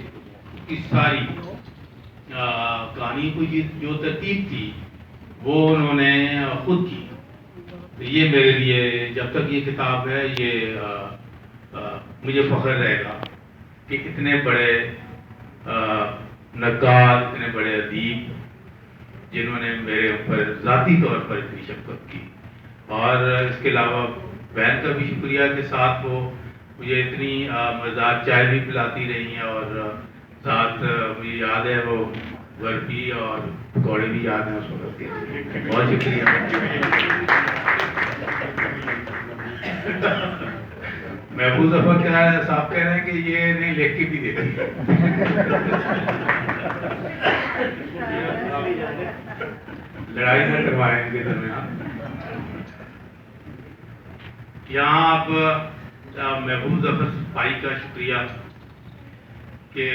اس ساری کہانی کو جو ترتیب تھی وہ انہوں نے خود کی۔ یہ میرے لیے جب تک یہ کتاب ہے یہ مجھے فخر رہے گا کہ اتنے بڑے نقاد، اتنے بڑے ادیب جنہوں نے میرے اوپر ذاتی طور پر اتنی شفقت کی، اور اس کے علاوہ بہن کا بھی شکریہ کے ساتھ وہ مجھے اتنی مزیدار چائے بھی پلاتی رہی ہیں، اور ساتھ مجھے یاد ہے وہ برفی اور پکوڑے بھی یاد ہیں اس وقت کے. بہت شکریہ. محفوظ ظفر صاحب کہہ رہے ہیں کہ یہ نہیں لکھ کے بھی دیتی. لڑائی نہ کروائیں ان کے درمیان. یہاں آپ محفوظ ظفر بھائی کا شکریہ کہ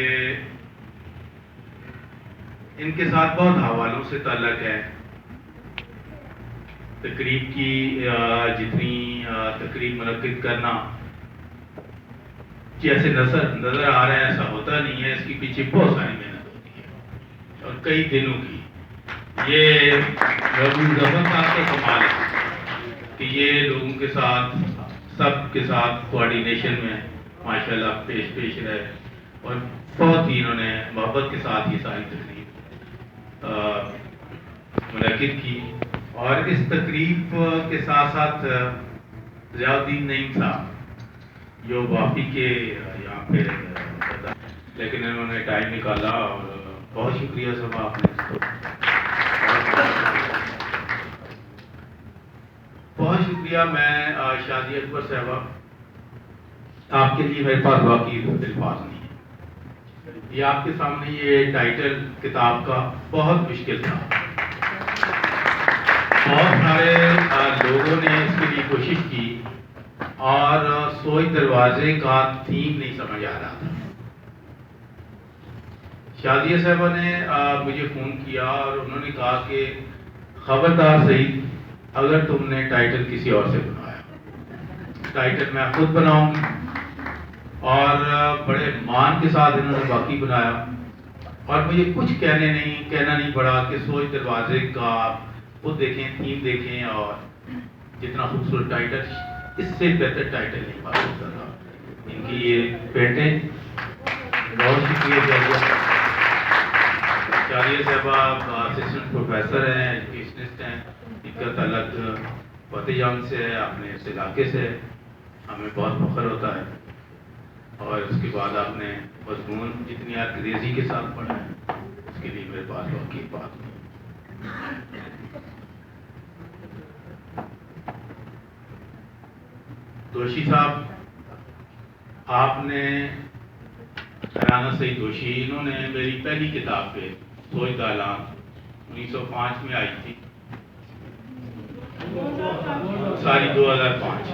ان کے ساتھ بہت حوالوں سے تعلق ہے. تقریب کی جتنی تقریب منعقد کرنا جیسے نظر آ رہا ہے ایسا ہوتا نہیں ہے. اس کے پیچھے بہت ساری محنت ہوتی ہے اور کئی دنوں کی. یہ محفوظ ظفر صاحب کا کمال ہے کہ یہ لوگوں کے ساتھ سب کے ساتھ کوآرڈینیشن میں ماشاءاللہ پیش رہے اور بہت ہی انہوں نے محبت کے ساتھ یہ ساری تقریب منعقد کی. اور اس تقریب کے ساتھ ساتھ ضیاء الدین نعیم صاحب جو واپی کے یہاں پہ لیکن انہوں نے ٹائم نکالا اور بہت شکریہ سب آپ نے. بہت شکریہ. میں شادی اکبر صاحبہ آپ کے لیے میرے پاس واقعی الفاظ نہیں ہے. یہ آپ کے سامنے یہ ٹائٹل کتاب کا بہت مشکل تھا. بہت سارے لوگوں نے اس کے لیے کوشش کی اور سوئی دروازے کا تھیم نہیں سمجھ آ رہا تھا. شادیہ صاحبہ نے مجھے فون کیا اور انہوں نے کہا کہ خبردار سعید اگر تم نے ٹائٹل کسی اور سے بنایا ٹائٹل میں خود بناؤں گی. اور بڑے مان کے ساتھ انہوں نے باقی بنایا اور مجھے کچھ کہنا نہیں پڑا کہ سوچ دروازے کا خود دیکھیں تھیم دیکھیں اور جتنا خوبصورت ٹائٹل اس سے بہتر ٹائٹل نہیں پا سکتا تھا. ان کی یہ پیٹیں بہت شکریہ. شادیہ صاحبہ اسسٹنٹ پروفیسر ہیں ایجوکیشنسٹ ہیں. ان کا تعلق فتح جان سے ہے اپنے اس علاقے سے. ہمیں بہت فخر ہوتا ہے. اور اس کے بعد آپ نے مضمون جتنی انگریزی کے ساتھ پڑھا ہے اس کے لیے میرے پاس واقعی بات نہیں. دوشی صاحب آپ نے رانا سعید دوشی انہوں نے میری پہلی کتاب پہ سوچ دا اعلان 1905 میں آئی تھی. ساری 2005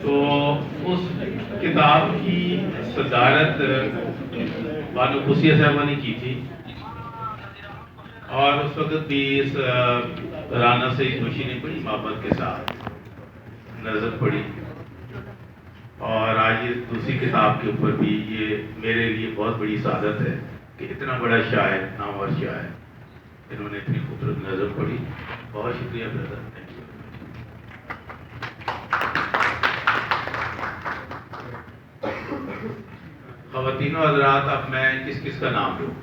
تو اس کتاب کی صدارت بانو قصیہ صاحبہ نے کی تھی اور اس وقت بھی اس رانا سعید دوشی نے بڑی محبت کے ساتھ نظر پڑی. اور آج اس دوسری کتاب کے اوپر بھی یہ میرے لیے بہت بڑی سعادت ہے کہ اتنا بڑا شاعر نامور شاعر انہوں نے اتنی خوبصورت نظر پڑی. بہت شکریہ برادر. خواتین و حضرات اب میں کس کا نام لوں.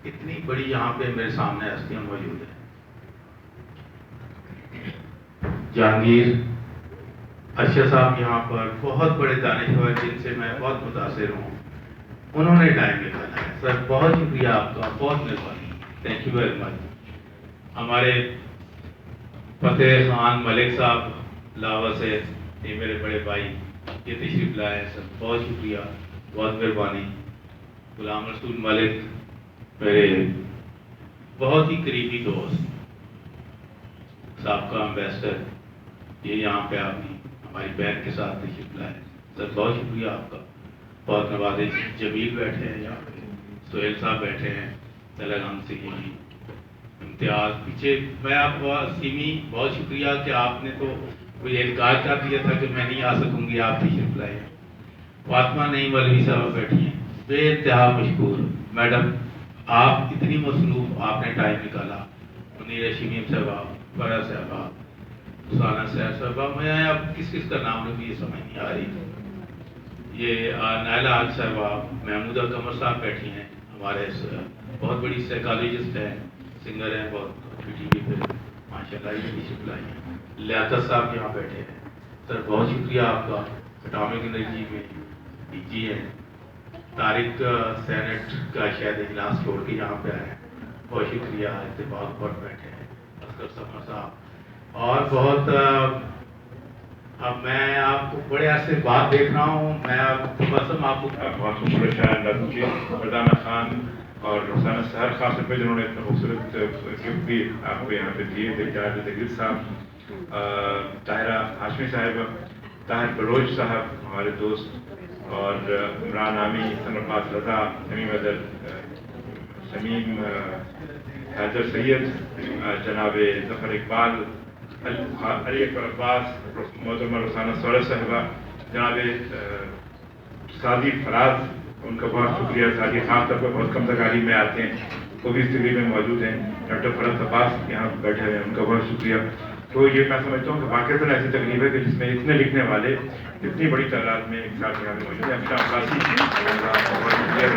اتنی بڑی یہاں پہ میرے سامنے ہستیاں موجود ہیں. جہانگیر ارشد صاحب یہاں پر بہت بڑے دانشور جن سے میں بہت متاثر ہوں. انہوں نے ٹائم نکالا ہے. سر بہت شکریہ آپ کا. بہت مہربانی. Thank you very much. ہمارے فتح خان ملک صاحب لاہور سے یہ میرے بڑے بھائی یہ تشریف لائے ہیں. سر بہت شکریہ. بہت مہربانی. غلام رسول ملک میرے بہت ہی قریبی دوست سابقہ امبیسڈر یہ یہاں پہ آپ نے ہماری بہن کے ساتھ تشریف لائے. سر بہت شکریہ آپ کا. بہت نوازے. جمیل بیٹھے ہیں یہاں پہ. سہیل صاحب بیٹھے ہیں. تلنگانہ سے یہ امتیاز پیچھے. میں آپ سیمی بہت شکریہ کہ آپ نے تو مجھے انکار کر دیا تھا کہ میں نہیں آ سکوں گی. آپ تشریف لائے. فاطمہ نعیم مولوی صاحب بیٹھی ہیں. بے انتہا مشکور میڈم. آپ اتنی مصروف آپ نے ٹائم نکالا. منیر شمیم صاحبہ فرا صاحبہ سانہ صاحبہ. میں اب کس کا نام لوں یہ سمجھ نہیں آ رہی. یہ نائلہ حاج صاحبہ محمودہ قمر صاحب بیٹھی ہیں. ہمارے بہت بڑی سائیکالوجسٹ ہیں سنگر ہیں بہت ٹی وی پہ ماشاء اللہ یہ تشریف لائی ہیں. لیاقت صاحب یہاں بیٹھے ہیں. سر بہت شکریہ آپ کا. اٹامک انرجی میں جی ہے طارق سینٹ کا شاید اجلاس چھوڑ کے یہاں پہ آئے ہیں، بہت شکریہ، اتفاق پر بیٹھے ہیں اصغر سفر صاحب، اور بہت اب میں آپ کو بڑے عرصے بعد دیکھ رہا ہوں، میں آپ کو بہت شکریہ شاہ اللہ کی فردانہ خان اور رخسانہ سحر خاص طور پہ جنہوں نے اتنا خوبصورت گفٹ بھی آپ کو یہاں پہ دیے تھے، جاوید دگیر صاحب، طاہرہ ہاشمی صاحب، طاہر بلوچ صاحب ہمارے دوست، اور عمران عامی، ثمر عباس رضا، شمیم اظہر، شمیم حیدر سید، جناب ظفر اقبال، علی اکبر عباس، محترمہ رخسانہ سورہ صاحبہ، جناب سعدی فراز، ان کا بہت شکریہ، سعدی خاص طور پر بہت کم تقاریب میں آتے ہیں، وہ بھی اس تقریب میں موجود ہیں، ڈاکٹر فرحت عباس یہاں بیٹھے ہوئے ہیں، ان کا بہت شکریہ۔ تو یہ میں سمجھتا ہوں کہ واقعتاً ایسی تقریب ہے کہ جس میں اتنے لکھنے والے اتنی بڑی تعداد میں ایک ساتھ یہاں پہ موجود ہیں۔ اپنا عباسی بہت شکریہ،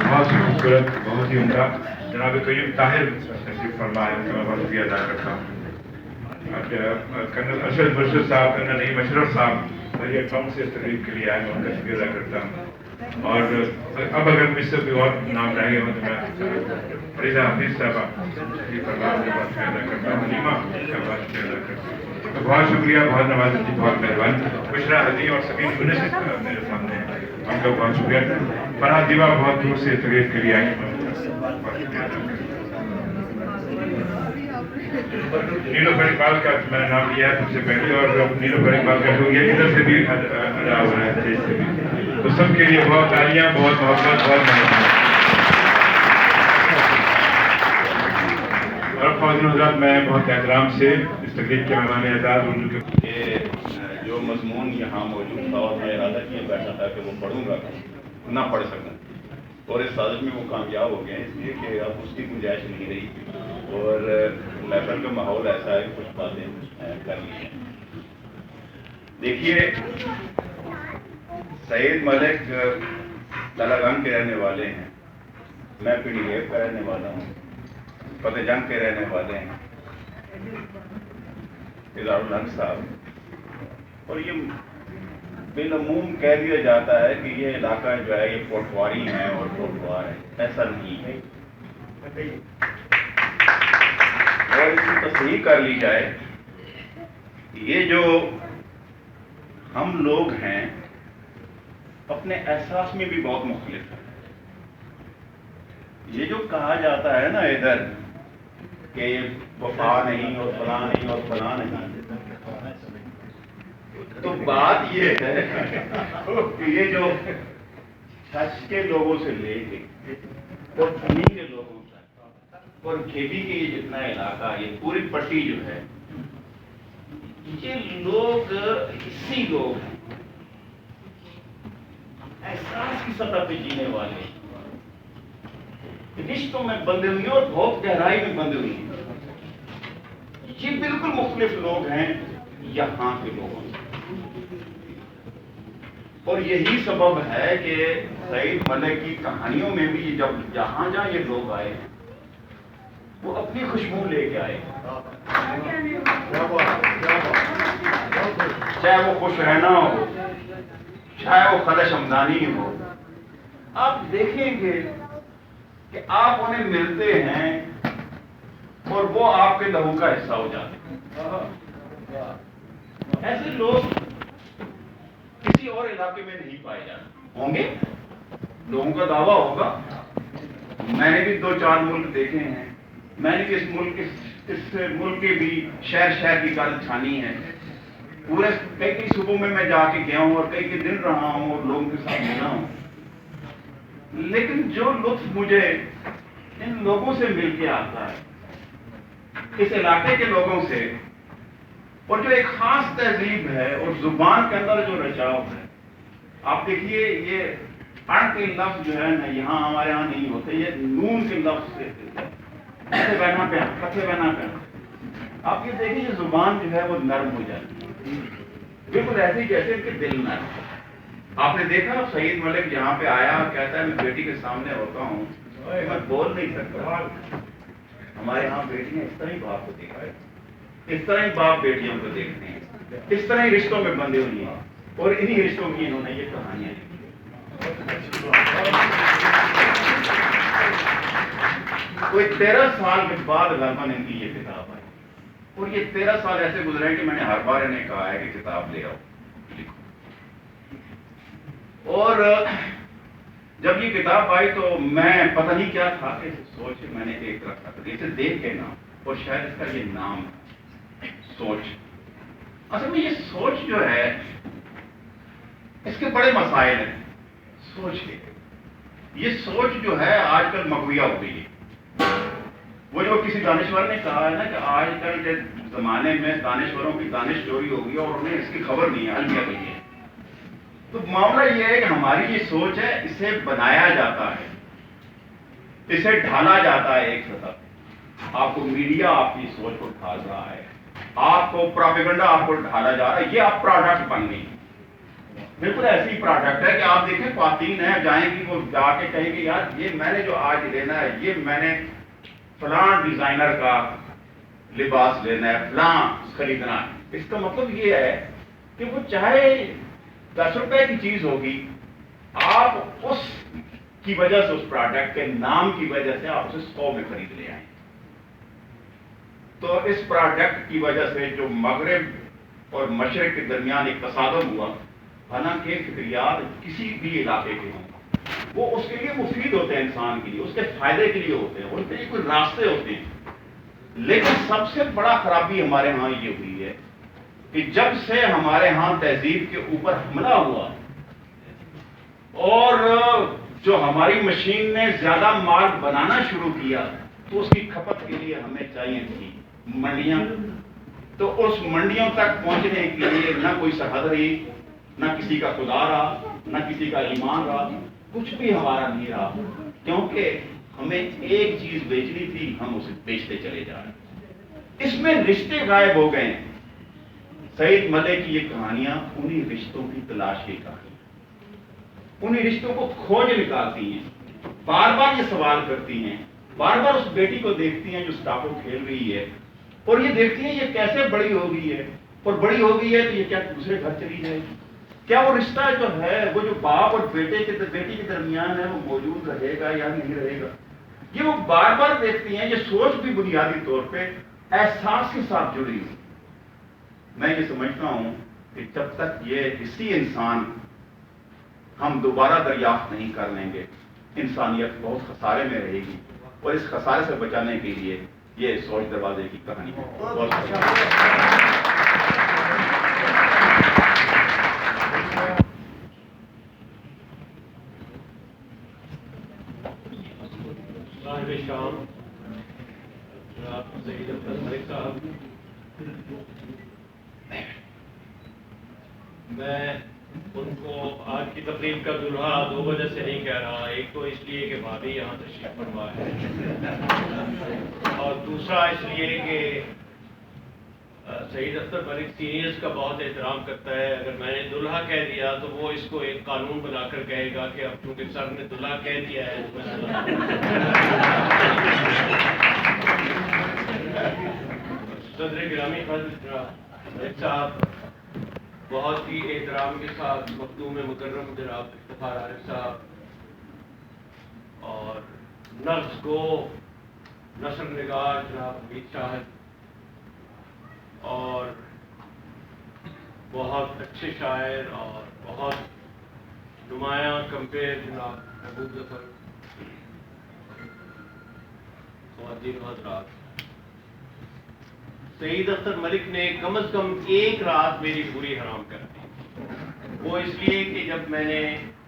بہت خوبصورت، بہت ہی عمدہ، جناب قیوم طاہر تشریف فرما ہے، ان کا میں بہت شکریہ ادا کرتا ہوں۔ کرنل ارشد مرشد صاحب، کرنل نعیم اشرف صاحب میری اکاؤنٹ سے اس تقریب کے لیے آئے، میں ان کا شکریہ ادا کرتا ہوں۔ اور اب اگر مجھ سے کوئی اور نام رہ گئے ہوں تو میں فریضہ حفیظ صاحبہ کی پروار کا بہت شکریہ ادا کرتا ہوں، حلیمہ کا بہت شکریہ ادا کرتا ہوں۔ تو بہت شکریہ، بہت نوازش، بہت مہربانی۔ بشرا حدی اور سبین یونس میرے سامنے ہیں، ان کا بہت شکریہ۔ فرحت دیوا بہت دور سے تقریب کے لیے آئی، بہت شکریہ ادا کرتا ہوں۔ نیلوفر اقبال کا میں نے نام لیا ہے سب سے پہلے، اور نیلوفر اقبال کا شکریہ ادھر سے بھی ادا ہو رہا ہے، اسٹیج سے بھی، تو سب کے لیے بہت تالیاں، بہت محبت، بہت مہربانی۔ اور خواتین حضرات، میں بہت احترام سے اس تقریب کے مہمان اعزاز اردو کے جو مضمون یہاں موجود تھا اور میں ارادہ کیے بیٹھا تھا کہ وہ پڑھوں گا نہ پڑھ سکوں، اور اس سازش میں وہ کامیاب ہو گئے ہیں، اس لیے کہ اب اس کی گنجائش نہیں رہی، اور محفل کا ماحول ایسا ہے کہ کچھ باتیں کر لی ہیں۔ دیکھیے، سعید ملک لالہ گنج کے رہنے والے ہیں، میں پی ڈی ایف کا رہنے والا ہوں، فتح جنگ کے رہنے والے ہیں اظہار الحق صاحب، اور یہ بالعموم کہہ دیا جاتا ہے کہ یہ علاقہ جو ہے یہ کوٹواری ہے اور کوٹوار ہے، ایسا نہیں ہے، اور اس کی تصحیح کر لی جائے، یہ جو ہم لوگ ہیں اپنے احساس میں بھی بہت مختلف ہیں۔ یہ جو کہا جاتا ہے نا ادھر کہ وفا نہیں اور فلاں نہیں اور فلاں نہیں، تو بات یہ ہے کہ یہ جو سچ کے لوگوں سے لے کے اور پوری کے لوگوں تک اور کھیتی کے یہ جتنا علاقہ، یہ پوری پٹی جو ہے، یہ لوگ اسی لوگ ہیں، احساس کی سطح پہ جینے والے، رشتوں میں بندے ہوئی اور بہت گہرائی میں بندے ہوئی ہیں، یہ بالکل مختلف لوگ ہیں یہاں کے لوگوں سے، اور یہی سبب ہے کہ سعید ملک کی کہانیوں میں بھی جب جہاں جہاں یہ لوگ آئے ہیں وہ اپنی خوشبو لے کے آئے، چاہے وہ خوش رہنا ہو، چاہے وہ خدش ہمدانی ہو۔ آپ دیکھیں گے کہ آپ انہیں ملتے ہیں اور وہ آپ کے لہو کا حصہ ہو جاتے ہیں۔ ایسے لوگ کسی اور علاقے میں نہیں پائے جاتے ہوں گے، لوگوں کا دعویٰ ہوگا، میں نے بھی 2-4 ملک دیکھے ہیں، میں نے بھی اس ملک کے بھی شہر کی گل چھانی ہے، پورے کئی صوبوں میں جا کے گیا ہوں اور کئی دن رہا ہوں اور لوگوں کے ساتھ ملا ہوں، لیکن جو لطف مجھے ان لوگوں سے مل کے آتا ہے، اس علاقے کے لوگوں سے، اور جو ایک خاص تہذیب ہے اور زبان کے اندر جو رچاؤ ہے، آپ دیکھیے یہ اڑ کے لفظ جو ہے نا یہاں ہمارے ہاں نہیں ہوتے، یہ نون کے لفظ سے ایسے بہنا پہ کتھے بہنا پہ، آپ یہ دیکھیں یہ زبان جو ہے وہ نرم ہو جاتی ہے، بالکل ایسے جیسے ان کے دل نرم۔ آپ نے دیکھا سعید ملک جہاں پہ آیا کہتا ہے میں بیٹی کے سامنے ہوتا ہوں میں بول نہیں سکتا، ہمارے ہاں بیٹیاں اس طرح ہی باپ کو دیکھا ہے، اس طرح ہی باپ بیٹیوں کو دیکھتے ہیں، اس طرح ہی رشتوں میں بندھے ہوئی ہیں، اور انہی رشتوں کی انہوں نے یہ کہانیاں لکھی۔ کوئی 13 سال کے بعد غالباً ان کی یہ کتاب آئی، اور یہ 13 سال ایسے گزرے کہ میں نے ہر بار انہیں کہا ہے کہ کتاب لے آؤ لکھو. اور جب یہ کتاب آئی تو میں پتہ نہیں کیا تھا کہ سوچ میں نے ایک رکھا تھا اسے دیکھ کے نام، اور شاید اس کا یہ نام ہے سوچ. اصل میں یہ سوچ جو ہے اس کے بڑے مسائل ہیں. سوچ کے یہ سوچ جو ہے آج کل مغویہ ہو گئی ہے. وہ جو کسی دانشور نے کہا ہے نا کہ آج کل کے زمانے میں دانشوروں کی دانش چوری ہو گئی اور انہیں اس کی خبر نہیں ہے، المیہ گئی ہے. تو معاملہ یہ ہے کہ ہماری یہ سوچ ہے، اسے بنایا جاتا ہے، اسے ڈھالا جاتا ہے ایک سطح. آپ کو میڈیا آپ کی سوچ کو ڈھال رہا ہے، آپ کو پروپیگنڈا آپ کو ڈھالا جا رہا ہے. یہ آپ پروڈکٹ بن گئی، بالکل ایسی پروڈکٹ ہے کہ آپ دیکھیں خواتین ہیں جائیں گی وہ جا کے کہیں گے یار یہ میں نے جو آج لینا ہے، یہ میں نے فلاں ڈیزائنر کا لباس لینا ہے، فلاں خریدنا ہے. اس کا مطلب یہ ہے کہ وہ چاہے 10 روپے کی چیز ہوگی، آپ اس کی وجہ سے اس پروڈکٹ کے نام کی وجہ سے آپ اسے 100 میں خرید لے آئیں. تو اس پروڈکٹ کی وجہ سے جو مغرب اور مشرق کے درمیان ایک تصادم ہوا، حالانکہ فکریات کسی بھی علاقے کے ہوں وہ اس کے لیے مفید ہوتے ہیں، انسان کے لیے اس کے فائدے کے لیے ہوتے ہیں، ان کے لیے کوئی راستے ہوتے ہیں. لیکن سب سے بڑا خرابی ہمارے ہاں یہ ہوئی ہے کہ جب سے ہمارے ہاں تہذیب کے اوپر حملہ ہوا اور جو ہماری مشین نے زیادہ مال بنانا شروع کیا تو اس کی کھپت کے لیے ہمیں چاہیے تھی منڈیاں. تو اس منڈیوں تک پہنچنے کے لیے نہ کوئی سرحد رہی، نہ کسی کا خدا رہا، نہ کسی کا ایمان رہا، کچھ بھی ہمارا نہیں رہا، کیونکہ ہمیں ایک چیز بیچنی تھی، ہم اسے بیچتے چلے جا رہے ہیں. اس میں رشتے غائب ہو گئے ہیں. سعید ملک کی یہ کہانیاں انہی رشتوں کی تلاش کی کہانی، انہی رشتوں کو کھوج نکالتی ہیں. بار بار یہ سوال کرتی ہیں، بار بار اس بیٹی کو دیکھتی ہیں جو اسٹاپو کھیل رہی ہے، اور یہ دیکھتی ہیں یہ کیسے بڑی ہو گئی ہے، اور بڑی ہو گئی ہے تو یہ کیا دوسرے گھر چلی جائے گی؟ کیا وہ رشتہ جو ہے وہ جو باپ اور بیٹی کے درمیان ہے وہ موجود رہے گا یا نہیں رہے گا؟ یہ وہ بار بار دیکھتی ہیں. یہ سوچ بھی بنیادی طور پہ احساس کے ساتھ جڑی ہوئی. میں یہ سمجھتا ہوں کہ جب تک یہ اسی انسان ہم دوبارہ دریافت نہیں کر لیں گے، انسانیت بہت خسارے میں رہے گی. اور اس خسارے سے بچانے کے لیے یہ سوچ دروازے کی کہانی ہے. بہت صاحب شام جناب سعید اختر ملک صاحب، میں ان کو آج کی تقریب کا دلہا 2 وجہ سے نہیں کہہ رہا. ایک تو اس لیے کہ بھابھی یہاں تشریف فرما ہے، اور دوسرا اس لیے کہ سعید اختر ملک سینئرز کا بہت احترام کرتا ہے. اگر میں نے دلہا کہہ دیا تو وہ اس کو ایک قانون بنا کر کہے گا کہ اب چونکہ سر نے دلہا کہہ دیا ہے تو میں صدر گرامی حضرت ملک صاحب، بہت ہی احترام کے ساتھ مخدوم مکرم جناب افتخار عارف صاحب، اور نفس گو نثر نگار جناب حمید شاہد، اور بہت اچھے شاعر اور بہت نمایاں کمپیر جناب محبوب ظفر، خواتین و حضرات، سعید اختر ملک نے کم از کم ایک رات میری پوری حرام کر دی. وہ اس لیے کہ جب میں نے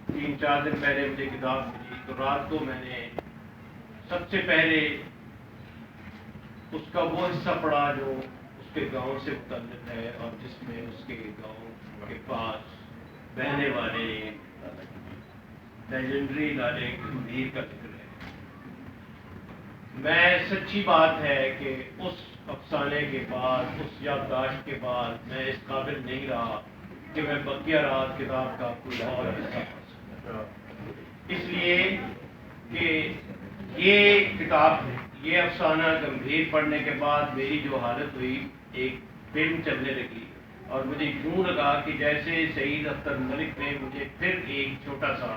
3-4 دن پہلے مجھے کتاب ملی تو رات کو میں نے سب سے پہلے اس کا وہ حصہ پڑھا جو اس کے گاؤں سے متعلق ہے، اور جس میں اس کے گاؤں کے پاس بہنے والے لیجنڈری لالے گمبھیر کا ذکر ہے. میں سچی بات ہے کہ اس افسانے کے بعد، اس یادداشت کے بعد میں اس قابل نہیں رہا کہ میں بقیہ رات کتاب کا کوئی اور حصہ پڑھ سکوں، اس لیے کہ یہ کتاب، یہ افسانہ گمبھیر پڑھنے کے بعد میری جو حالت ہوئی، ایک فلم چلنے لگی، اور مجھے یوں لگا کہ جیسے سعید اختر ملک نے مجھے پھر ایک چھوٹا سا